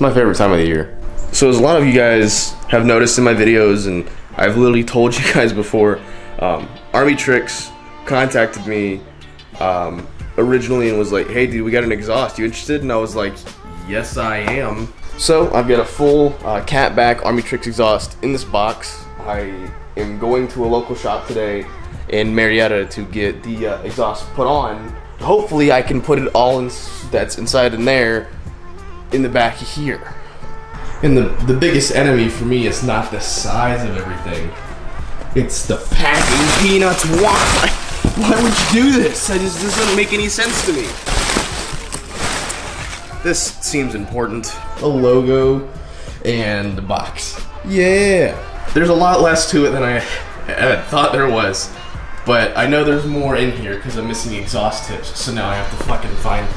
my favorite time of the year. So as a lot of you guys have noticed in my videos, and I've literally told you guys before, Armytrix contacted me originally and was like, hey dude, we got an exhaust, you interested? And I was like, yes I am. So I've got a full catback Armytrix exhaust in this box. I am going to a local shop today in Marietta to get the exhaust put on. Hopefully I can put it all in, that's inside in there, in the back here. And the biggest enemy for me is not the size of everything, it's the packing peanuts. Why would you do this? This doesn't make any sense to me. This seems important. A logo and the box. Yeah. There's a lot less to it than I thought there was. But I know there's more in here because I'm missing the exhaust tips. So now I have to fucking find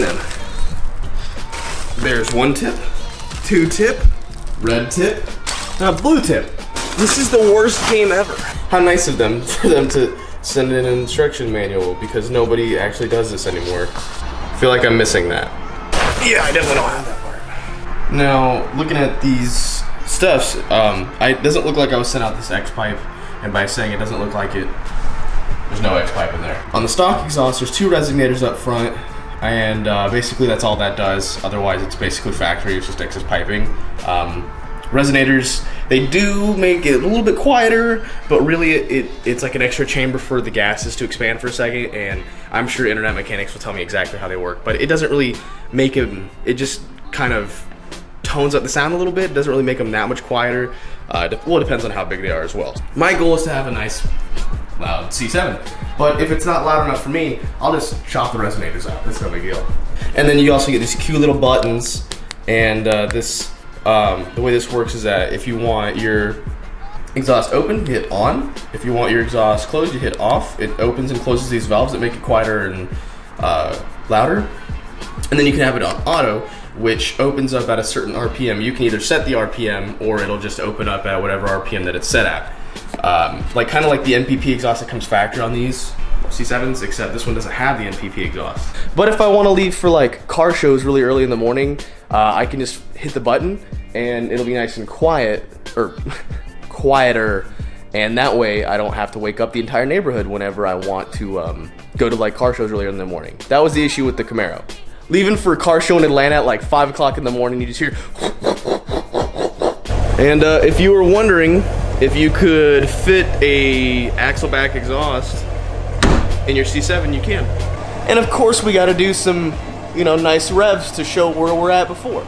them. There's one tip, two tip, red tip, and a blue tip. This is the worst game ever. How nice of them for them to send in an instruction manual, because nobody actually does this anymore. I feel like I'm missing that. Yeah, I definitely don't have that part. Now, looking at these stuffs, it doesn't look like I was sent out this X pipe, and by saying it doesn't look like it, there's no X pipe in there. On the stock exhaust, there's 2 resonators up front, and basically that's all that does. Otherwise, it's basically factory, it's just excess piping. Resonators, they do make it a little bit quieter, but really it's like an extra chamber for the gases to expand for a second, and I'm sure internet mechanics will tell me exactly how they work, but it doesn't really make them, it just kind of tones up the sound a little bit. It doesn't really make them that much quieter. Well, it depends on how big they are as well. My goal is to have a nice loud C7, but if it's not loud enough for me, I'll just chop the resonators out. That's no big deal. And then you also get these cute little buttons, and the way this works is that if you want your exhaust open, you hit on. If you want your exhaust closed, you hit off. It opens and closes these valves that make it quieter and louder. And then you can have it on auto, which opens up at a certain RPM. You can either set the RPM, or it'll just open up at whatever RPM that it's set at. Kind of like the NPP exhaust that comes factory on these C7s, except this one doesn't have the NPP exhaust. But if I want to leave for like car shows really early in the morning, I can just hit the button and it'll be nice and quiet, or quieter, and that way I don't have to wake up the entire neighborhood whenever I want to go to like car shows earlier in the morning. That was the issue with the Camaro. Leaving for a car show in Atlanta at like 5 o'clock in the morning, you just hear and if you were wondering if you could fit a axle-back exhaust in your C7, you can. And of course we got to do some, nice revs to show where we're at before.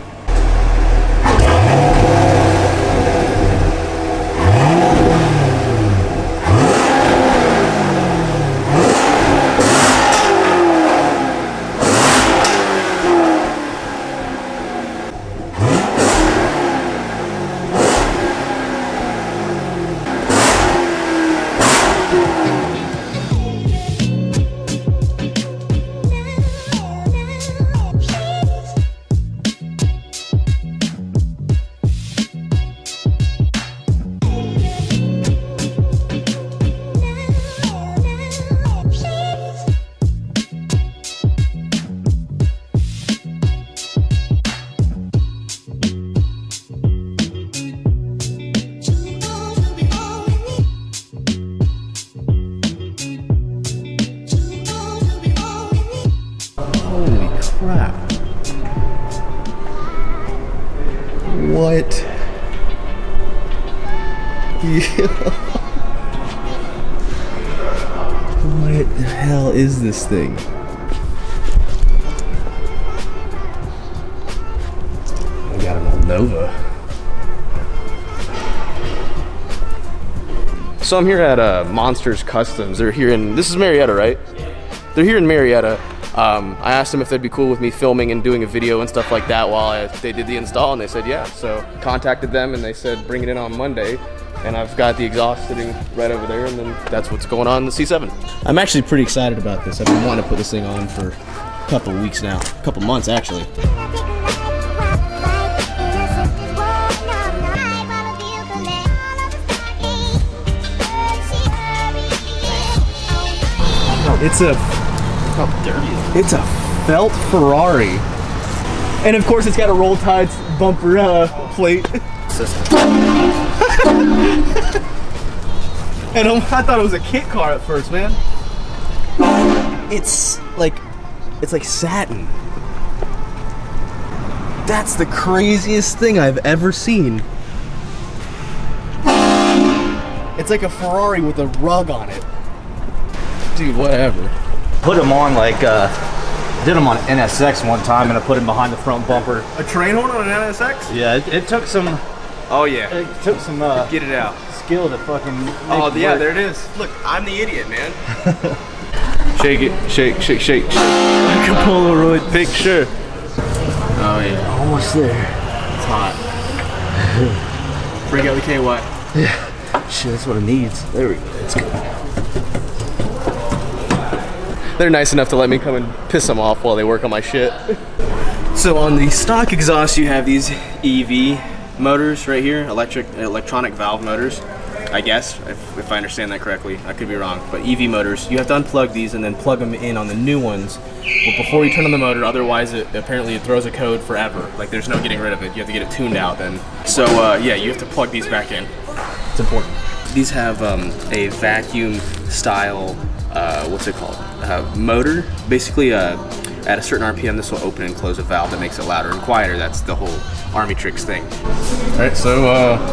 Crap. What? What the hell is this thing? I got an old Nova. So I'm here at Monsters Customs. They're here in, this is Marietta, right? They're here in Marietta. I asked them if they'd be cool with me filming and doing a video and stuff like that while they did the install, and they said yeah. So contacted them and they said bring it in on Monday, and I've got the exhaust sitting right over there, and then that's what's going on in the C7. I'm actually pretty excited about this. I've been wanting to put this thing on for a couple of weeks now, a couple months actually. It's a, how dirty is it? It's a felt Ferrari. And of course, it's got a Roll Tides bumper plate. And I thought it was a kit car at first, man. It's like satin. That's the craziest thing I've ever seen. It's like a Ferrari with a rug on it. Dude, whatever. Put them on like, did them on NSX one time, and I put him behind the front bumper. A train horn on an NSX? Yeah, it took some. Oh yeah. It took some. Get it out. Skill to fucking. Oh yeah, there it is. Look, I'm the idiot, man. Shake it, shake, shake, shake. Like a Polaroid picture. Oh yeah. Almost there. It's hot. Bring out the KY. Yeah. Shit, that's what it needs. There we go. Let's go. They're nice enough to let me come and piss them off while they work on my shit. So on the stock exhaust, you have these EV motors right here, electronic valve motors. I guess, if I understand that correctly. I could be wrong, but EV motors, you have to unplug these and then plug them in on the new ones. But before you turn on the motor, otherwise apparently it throws a code forever. Like there's no getting rid of it. You have to get it tuned out then. So yeah, you have to plug these back in. It's important. These have a vacuum style, what's it called? Motor. Basically, at a certain RPM, this will open and close a valve that makes it louder and quieter. That's the whole Armytrix thing. All right, so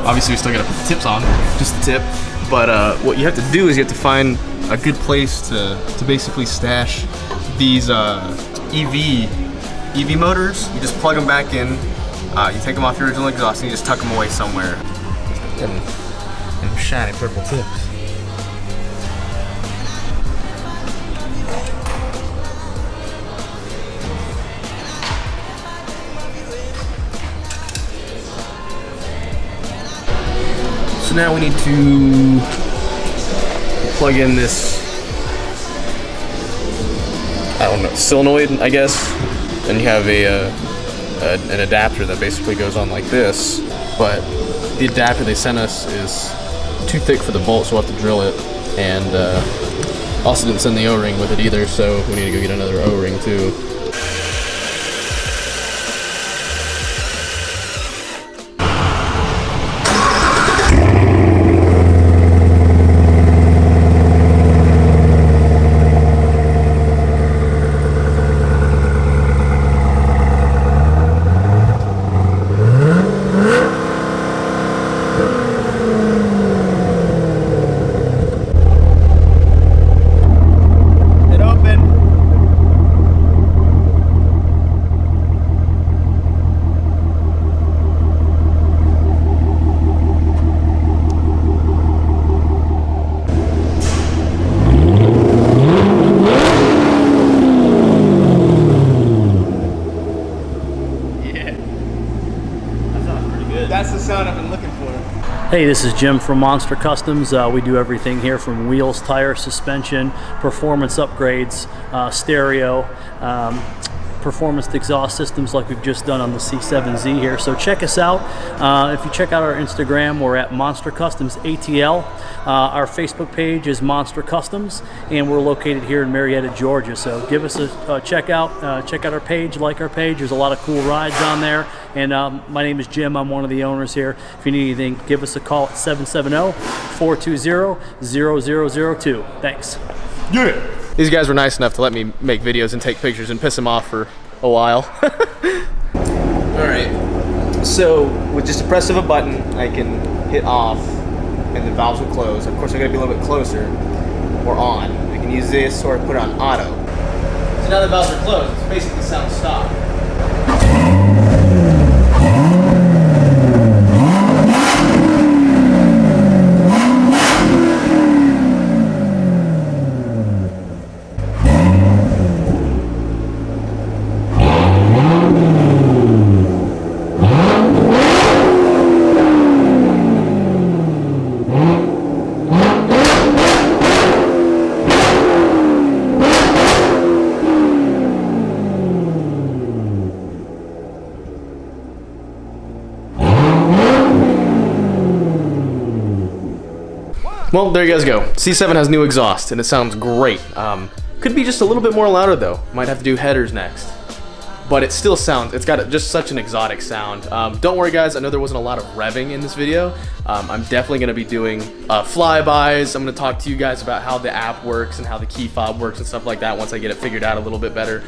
obviously we still gotta put the tips on, just the tip. But what you have to do is you have to find a good place to basically stash these EV motors. You just plug them back in. You take them off your original exhaust and you just tuck them away somewhere. And shiny purple tips. So now we need to plug in this, I don't know, solenoid, I guess. And you have an adapter that basically goes on like this, but the adapter they sent us is too thick for the bolt, so we'll have to drill it. And also didn't send the O-ring with it either, so we need to go get another O-ring too. That's the sound I've been looking for. Hey, this is Jim from Monster Customs. We do everything here from wheels, tires, suspension, performance upgrades, stereo, performance exhaust systems like we've just done on the C7Z here. So check us out. If you check out our Instagram, we're at Monster Customs ATL. Our Facebook page is Monster Customs, and we're located here in Marietta, Georgia. So give us a check out our page, like our page. There's a lot of cool rides on there. And my name is Jim. I'm one of the owners here. If you need anything, give us a call at 770-420-0002. Thanks. Yeah. These guys were nice enough to let me make videos and take pictures and piss them off for a while. All right. So with just the press of a button, I can hit off and the valves will close. Of course, I gotta be a little bit closer or on. I can use this or put it on auto. So now the valves are closed. It's basically sound stop. Well, there you guys go. C7 has new exhaust, and it sounds great. Could be just a little bit more louder, though. Might have to do headers next. but it still sounds, it's got just such an exotic sound. Don't worry guys, I know there wasn't a lot of revving in this video. I'm definitely gonna be doing flybys. I'm gonna talk to you guys about how the app works and how the key fob works and stuff like that once I get it figured out a little bit better.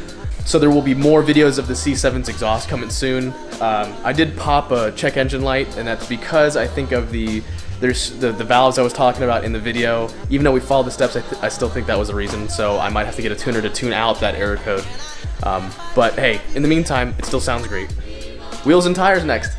So there will be more videos of the C7's exhaust coming soon. I did pop a check engine light, and that's because I think of the valves I was talking about in the video. Even though we followed the steps, I still think that was the reason, so I might have to get a tuner to tune out that error code. But hey, in the meantime, it still sounds great. Wheels and tires next.